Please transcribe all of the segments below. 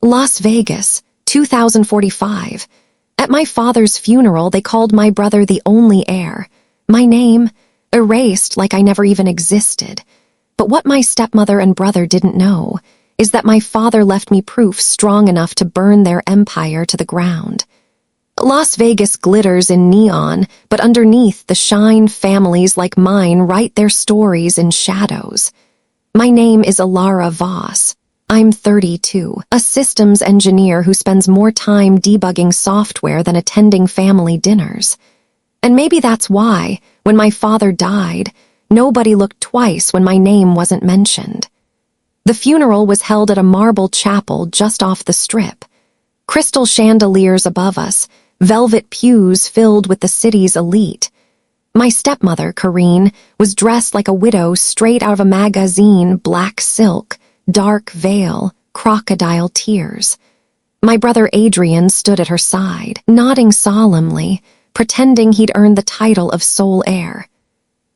Las Vegas, 2045. At my father's funeral, they called my brother the only heir. My name, erased like I never even existed. But what my stepmother and brother didn't know is that my father left me proof strong enough to burn their empire to the ground. Las Vegas glitters in neon, but underneath the shine, families like mine write their stories in shadows. My name is Elara Voss. I'm 32, a systems engineer who spends more time debugging software than attending family dinners. And maybe that's why, when my father died, nobody looked twice when my name wasn't mentioned. The funeral was held at a marble chapel just off the strip. Crystal chandeliers above us, velvet pews filled with the city's elite. My stepmother, Corinne, was dressed like a widow straight out of a magazine, black silk, dark veil, crocodile tears. My brother Adrian stood at her side, nodding solemnly, pretending he'd earned the title of sole heir.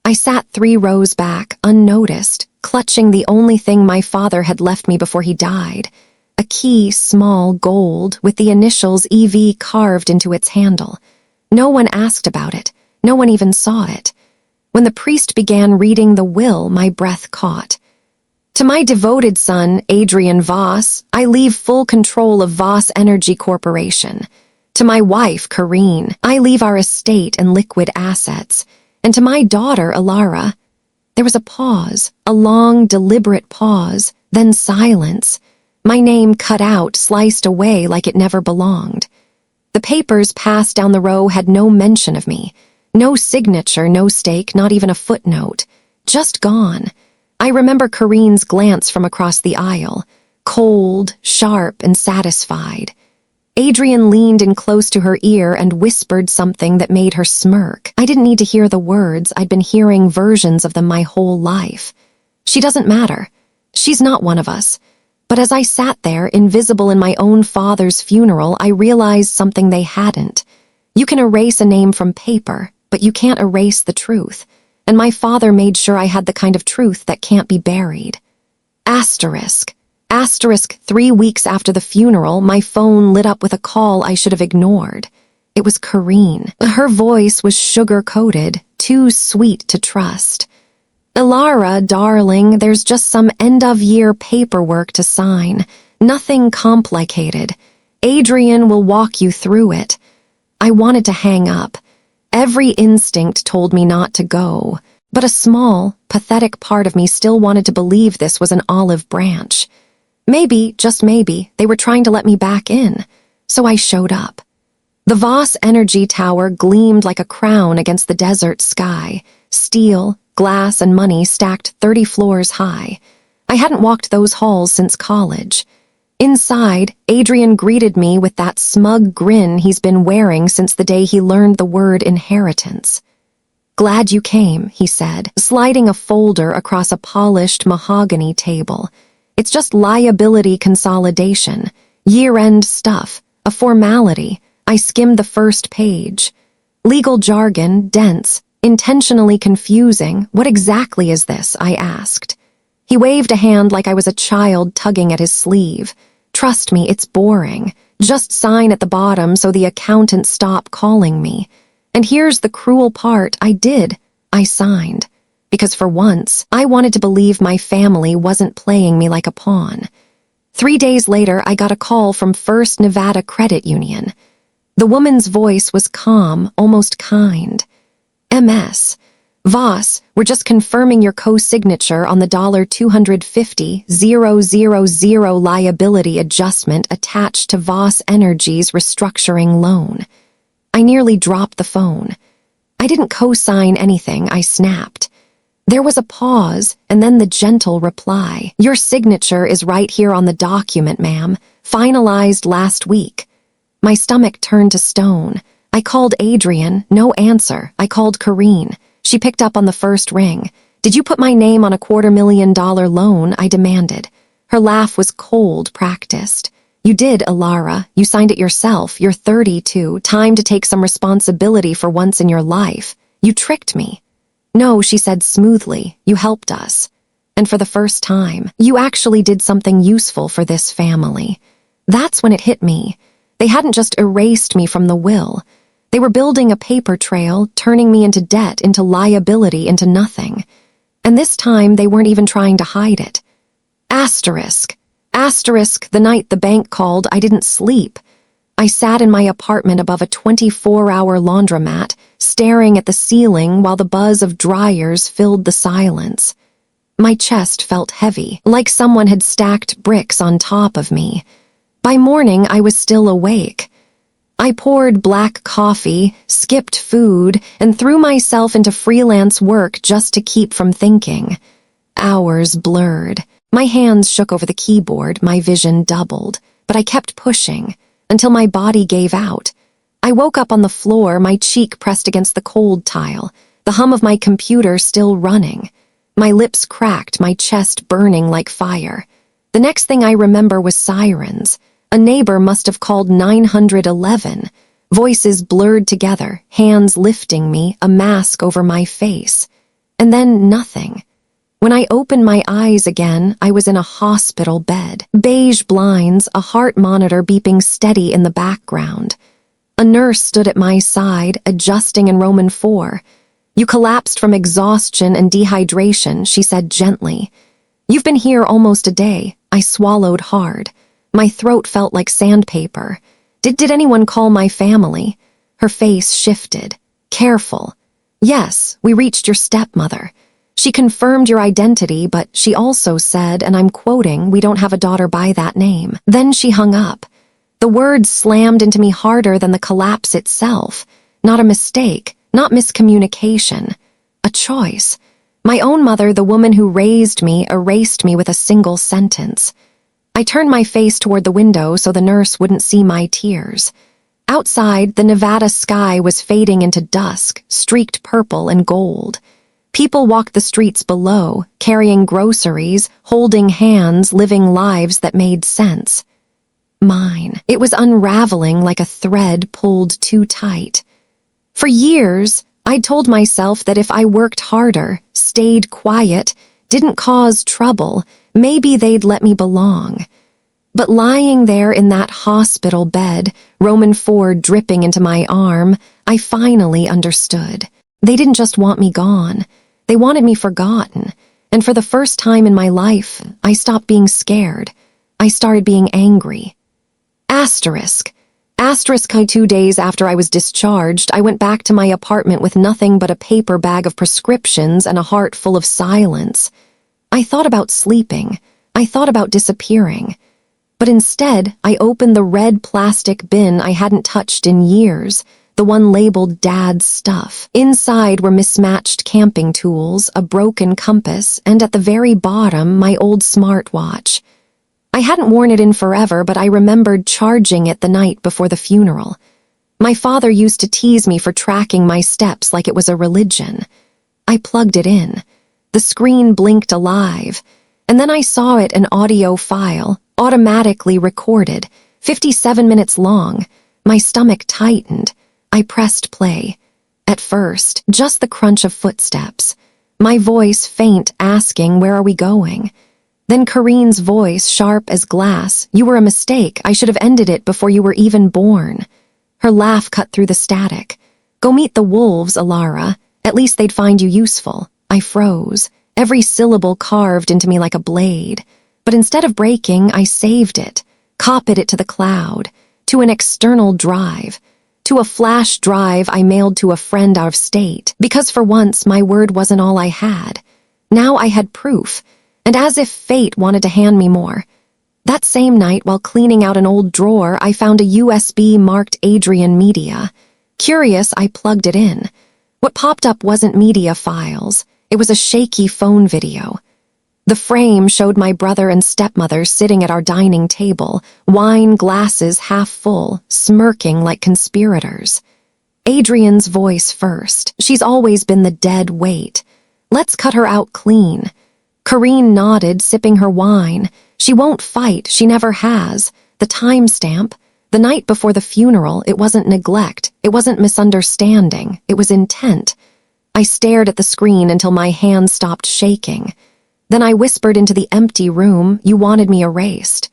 I sat 3 rows back, unnoticed, clutching the only thing my father had left me before he died, a key, small, gold, with the initials EV carved into its handle. No one asked about it. No one even saw it. When the priest began reading the will, my breath caught. To my devoted son, Adrian Voss, I leave full control of Voss Energy Corporation. To my wife, Corinne, I leave our estate and liquid assets. And to my daughter, Elara, there was a pause, a long, deliberate pause, then silence. My name cut out, sliced away like it never belonged. The papers passed down the row had no mention of me. No signature, no stake, not even a footnote. Just gone. I remember Corinne's glance from across the aisle, cold, sharp, and satisfied. Adrian leaned in close to her ear and whispered something that made her smirk. I didn't need to hear the words. I'd been hearing versions of them my whole life. She doesn't matter. She's not one of us. But as I sat there, invisible in my own father's funeral, I realized something they hadn't. You can erase a name from paper, but you can't erase the truth. And my father made sure I had the kind of truth that can't be buried. Asterisk. Asterisk 3 weeks after the funeral, my phone lit up with a call I should have ignored. It was Corinne. Her voice was sugar-coated, too sweet to trust. Elara, darling, there's just some end-of-year paperwork to sign. Nothing complicated. Adrian will walk you through it. I wanted to hang up. Every instinct told me not to go, but a small, pathetic part of me still wanted to believe this was an olive branch. Maybe, just maybe, they were trying to let me back in, so I showed up. The Voss Energy Tower gleamed like a crown against the desert sky, steel, glass, and money stacked 30 floors high. I hadn't walked those halls since college. Inside, Adrian greeted me with that smug grin he's been wearing since the day he learned the word inheritance. "Glad you came," he said, sliding a folder across a polished mahogany table. "It's just liability consolidation, year-end stuff, a formality." I skimmed the first page. Legal jargon, dense, intentionally confusing. "What exactly is this?" I asked. He waved a hand like I was a child tugging at his sleeve. "Trust me, it's boring. Just sign at the bottom so the accountants stop calling me." And here's the cruel part. I did. I signed. Because for once, I wanted to believe my family wasn't playing me like a pawn. 3 days later, I got a call from First Nevada Credit Union. The woman's voice was calm, almost kind. "MS. Voss, we're just confirming your co-signature on the $250,000 liability adjustment attached to Voss Energy's restructuring loan." I nearly dropped the phone. I didn't co-sign anything, I snapped. There was a pause, and then the gentle reply. "Your signature is right here on the document, ma'am. Finalized last week." My stomach turned to stone. I called Adrian, no answer. I called Corinne. She picked up on the first ring. "Did you put my name on a $250,000 loan?" I demanded. Her laugh was cold, practiced. "You did, Elara. You signed it yourself. You're 32. Time to take some responsibility for once in your life. You tricked me." "No," she said smoothly. "You helped us. And for the first time, you actually did something useful for this family." That's when it hit me. They hadn't just erased me from the will. They were building a paper trail, turning me into debt, into liability, into nothing. And this time, they weren't even trying to hide it. Asterisk. Asterisk, the night the bank called, I didn't sleep. I sat in my apartment above a 24-hour laundromat, staring at the ceiling while the buzz of dryers filled the silence. My chest felt heavy, like someone had stacked bricks on top of me. By morning, I was still awake. I poured black coffee, skipped food, and threw myself into freelance work just to keep from thinking. Hours blurred. My hands shook over the keyboard, my vision doubled, but I kept pushing, until my body gave out. I woke up on the floor, my cheek pressed against the cold tile, the hum of my computer still running. My lips cracked, my chest burning like fire. The next thing I remember was sirens. A neighbor must have called 911. Voices blurred together, hands lifting me, a mask over my face. And then nothing. When I opened my eyes again, I was in a hospital bed. Beige blinds, a heart monitor beeping steady in the background. A nurse stood at my side, adjusting in Roman 4. "You collapsed from exhaustion and dehydration," she said gently. "You've been here almost a day." I swallowed hard. My throat felt like sandpaper. Did anyone call my family? Her face shifted. "Careful." "Yes, we reached your stepmother. She confirmed your identity, but she also said, and I'm quoting, 'We don't have a daughter by that name.'" Then she hung up. The words slammed into me harder than the collapse itself. Not a mistake, not miscommunication. A choice. My own mother, the woman who raised me, erased me with a single sentence. I turned my face toward the window so the nurse wouldn't see my tears. Outside, the Nevada sky was fading into dusk, streaked purple and gold. People walked the streets below, carrying groceries, holding hands, living lives that made sense. Mine. It was unraveling like a thread pulled too tight. For years, I'd told myself that if I worked harder, stayed quiet, didn't cause trouble, maybe they'd let me belong. But lying there in that hospital bed, Roman 4 dripping into my arm, I finally understood. They didn't just want me gone. They wanted me forgotten. And for the first time in my life, I stopped being scared. I started being angry. Asterisk. 2 days after I was discharged, I went back to my apartment with nothing but a paper bag of prescriptions and a heart full of silence. I thought about sleeping. I thought about disappearing. But instead, I opened the red plastic bin I hadn't touched in years, the one labeled Dad's stuff. Inside were mismatched camping tools, a broken compass, and at the very bottom, my old smartwatch. I hadn't worn it in forever, but I remembered charging it the night before the funeral. My father used to tease me for tracking my steps like it was a religion. I plugged it in. The screen blinked alive, and then I saw it an audio file, automatically recorded, 57 minutes long. My stomach tightened. I pressed play. At first, just the crunch of footsteps. My voice faint, asking, "Where are we going?" Then Corinne's voice, sharp as glass, "You were a mistake. I should have ended it before you were even born." Her laugh cut through the static. "Go meet the wolves, Elara. At least they'd find you useful." I froze, every syllable carved into me like a blade. But instead of breaking, I saved it, copied it to the cloud, to an external drive, to a flash drive I mailed to a friend out of state, because for once my word wasn't all I had. Now I had proof, and as if fate wanted to hand me more. That same night, while cleaning out an old drawer, I found a USB marked Adrian Media. Curious, I plugged it in. What popped up wasn't media files. It was a shaky phone video. The frame showed my brother and stepmother sitting at our dining table, wine glasses half full, smirking like conspirators. Adrian's voice first. She's always been the dead weight. Let's cut her out clean. Corinne nodded, sipping her wine. She won't fight, she never has. The timestamp. The night before the funeral, it wasn't neglect, it wasn't misunderstanding, it was intent. I stared at the screen until my hands stopped shaking. Then I whispered into the empty room, "You wanted me erased."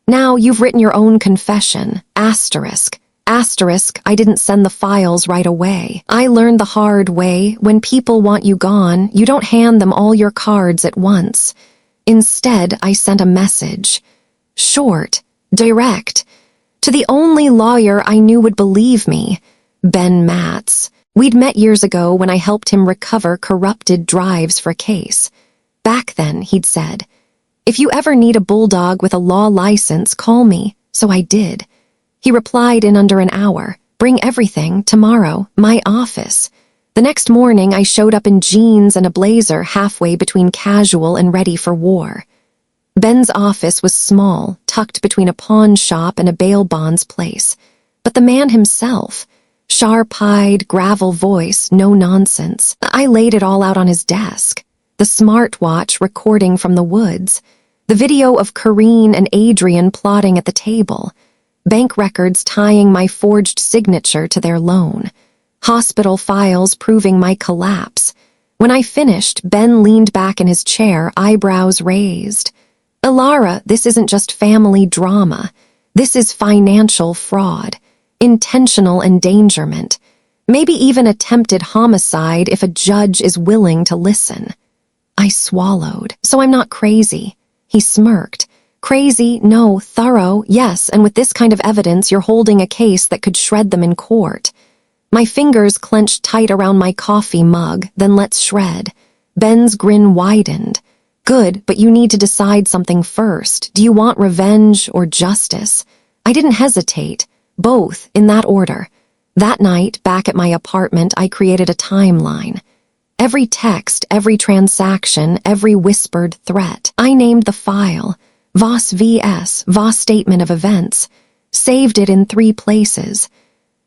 Now you've written your own confession. Asterisk. Asterisk, I didn't send the files right away. I learned the hard way. When people want you gone, you don't hand them all your cards at once. Instead, I sent a message. Short, direct, to the only lawyer I knew would believe me, Ben Matz. We'd met years ago when I helped him recover corrupted drives for a case. Back then, he'd said, "If you ever need a bulldog with a law license, call me." So I did. He replied in under an hour, "Bring everything, tomorrow, my office." The next morning, I showed up in jeans and a blazer halfway between casual and ready for war. Ben's office was small, tucked between a pawn shop and a bail bonds place. But the man himself, sharp-eyed, gravel voice, no nonsense. I laid it all out on his desk. The smartwatch recording from the woods. The video of Corrine and Adrian plotting at the table. Bank records tying my forged signature to their loan. Hospital files proving my collapse. When I finished, Ben leaned back in his chair, eyebrows raised. "Elara, this isn't just family drama. This is financial fraud, intentional endangerment, maybe even attempted homicide if a judge is willing to listen." I swallowed. "So I'm not crazy." He smirked. "Crazy? No. Thorough? Yes, and with this kind of evidence, you're holding a case that could shred them in court." My fingers clenched tight around my coffee mug, then let's shred. Ben's grin widened. "Good, but you need to decide something first. Do you want revenge or justice?" I didn't hesitate. Both, in that order. That night, back at my apartment, I created a timeline. Every text, every transaction, every whispered threat. I named the file. Voss vs. Voss Statement of Events. Saved it in 3 places.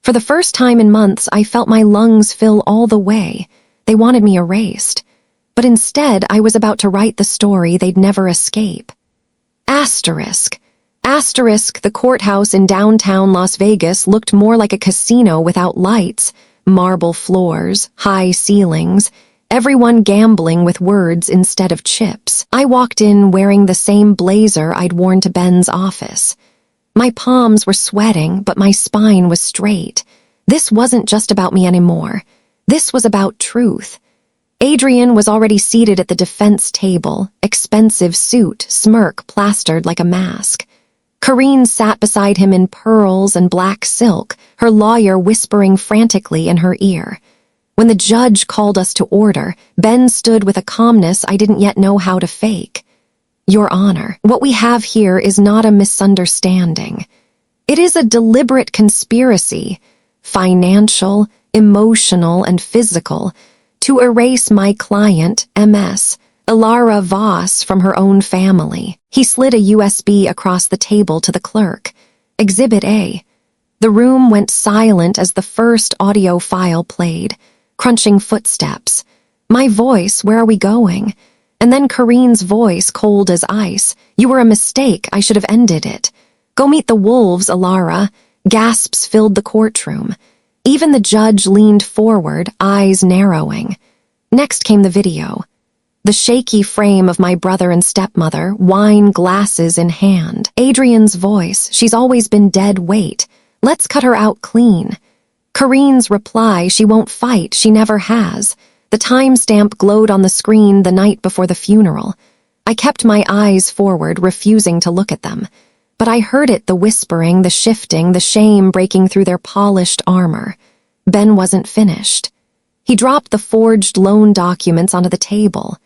For the first time in months, I felt my lungs fill all the way. They wanted me erased. But instead, I was about to write the story they'd never escape. Asterisk. Asterisk, the courthouse in downtown Las Vegas looked more like a casino without lights, marble floors, high ceilings, everyone gambling with words instead of chips. I walked in wearing the same blazer I'd worn to Ben's office. My palms were sweating, but my spine was straight. This wasn't just about me anymore. This was about truth. Adrian was already seated at the defense table, expensive suit, smirk plastered like a mask. Corrine sat beside him in pearls and black silk, her lawyer whispering frantically in her ear. When the judge called us to order, Ben stood with a calmness I didn't yet know how to fake. "Your Honor, what we have here is not a misunderstanding. It is a deliberate conspiracy, financial, emotional, and physical, to erase my client, MS, Elara Voss, from her own family." He slid a USB across the table to the clerk. "Exhibit A." The room went silent as the first audio file played, crunching footsteps. My voice, "Where are we going?" And then Corrine's voice, cold as ice, "You were a mistake, I should have ended it. Go meet the wolves, Elara." Gasps filled the courtroom. Even the judge leaned forward, eyes narrowing. Next came the video. The shaky frame of my brother and stepmother, wine glasses in hand. Adrian's voice, "She's always been dead weight. Let's cut her out clean." Corrine's reply, "She won't fight, she never has." The timestamp glowed on the screen the night before the funeral. I kept my eyes forward, refusing to look at them. But I heard it, the whispering, the shifting, the shame breaking through their polished armor. Ben wasn't finished. He dropped the forged loan documents onto the table.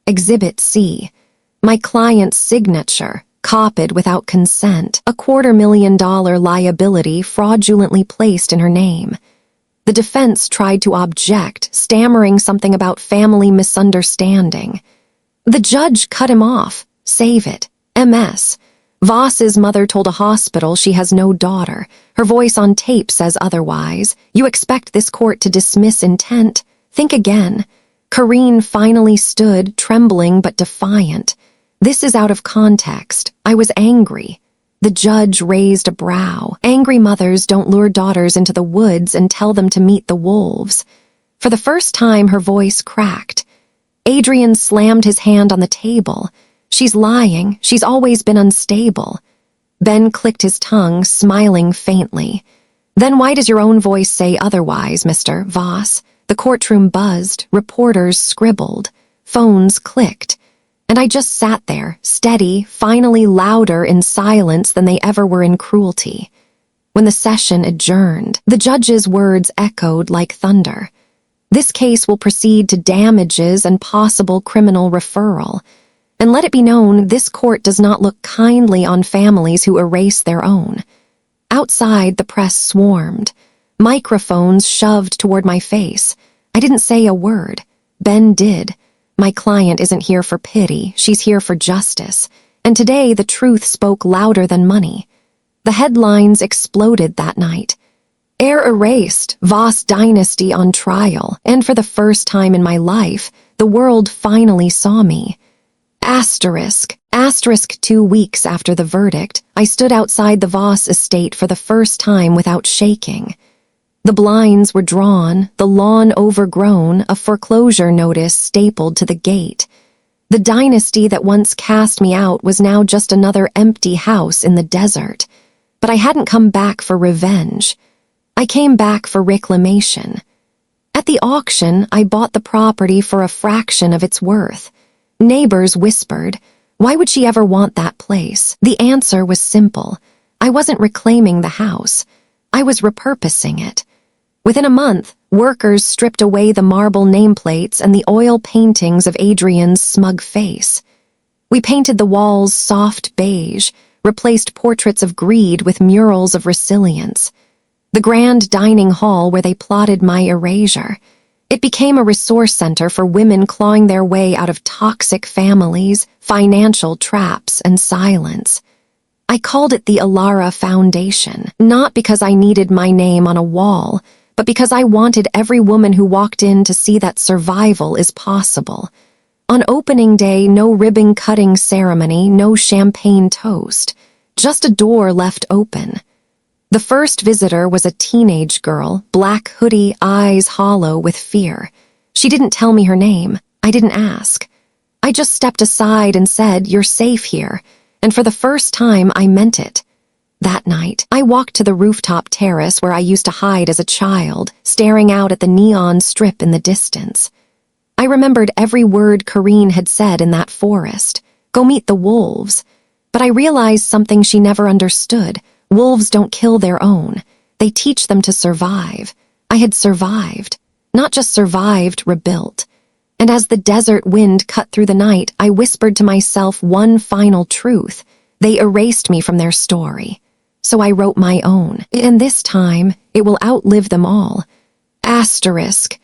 Exhibit C. My client's signature, copied without consent, a $250,000 liability fraudulently placed in her name. The defense tried to object, stammering something about family misunderstanding. The judge cut him off. "Save it. MS. Voss's mother told a hospital she has no daughter. Her voice on tape says otherwise. You expect this court to dismiss intent? Think again." Corrine finally stood, trembling but defiant. "This is out of context. I was angry." The judge raised a brow. "Angry mothers don't lure daughters into the woods and tell them to meet the wolves." For the first time, her voice cracked. Adrian slammed his hand on the table. "She's lying. She's always been unstable." Ben clicked his tongue, smiling faintly. Then why does your own voice say otherwise, Mr. Voss? The courtroom buzzed, reporters scribbled, phones clicked, and I just sat there, steady, finally louder in silence than they ever were in cruelty. When the session adjourned, the judge's words echoed like thunder. This case will proceed to damages and possible criminal referral. And let it be known, this court does not look kindly on families who erase their own. Outside, the press swarmed. Microphones shoved toward my face. I didn't say a word. Ben did. My client isn't here for pity, she's here for justice. And today, the truth spoke louder than money. The headlines exploded that night. Heir erased, Voss dynasty on trial, and for the first time in my life, the world finally saw me. Asterisk 2 weeks after the verdict, I stood outside the Voss estate for the first time without shaking. The blinds were drawn, the lawn overgrown, a foreclosure notice stapled to the gate. The dynasty that once cast me out was now just another empty house in the desert. But I hadn't come back for revenge. I came back for reclamation. At the auction, I bought the property for a fraction of its worth. Neighbors whispered, "Why would she ever want that place?" The answer was simple. I wasn't reclaiming the house. I was repurposing it. Within a month, workers stripped away the marble nameplates and the oil paintings of Adrian's smug face. We painted the walls soft beige, replaced portraits of greed with murals of resilience. The grand dining hall where they plotted my erasure. It became a resource center for women clawing their way out of toxic families, financial traps, and silence. I called it the Elara Foundation, not because I needed my name on a wall, but because I wanted every woman who walked in to see that survival is possible. On opening day, no ribbon-cutting ceremony, no champagne toast, just a door left open. The first visitor was a teenage girl, black hoodie, eyes hollow with fear. She didn't tell me her name. I didn't ask. I just stepped aside and said, "You're safe here," and for the first time, I meant it. That night, I walked to the rooftop terrace where I used to hide as a child, staring out at the neon strip in the distance. I remembered every word Corrine had said in that forest. Go meet the wolves. But I realized something she never understood. Wolves don't kill their own. They teach them to survive. I had survived. Not just survived, rebuilt. And as the desert wind cut through the night, I whispered to myself one final truth. They erased me from their story. So I wrote my own. And this time, it will outlive them all. Asterisk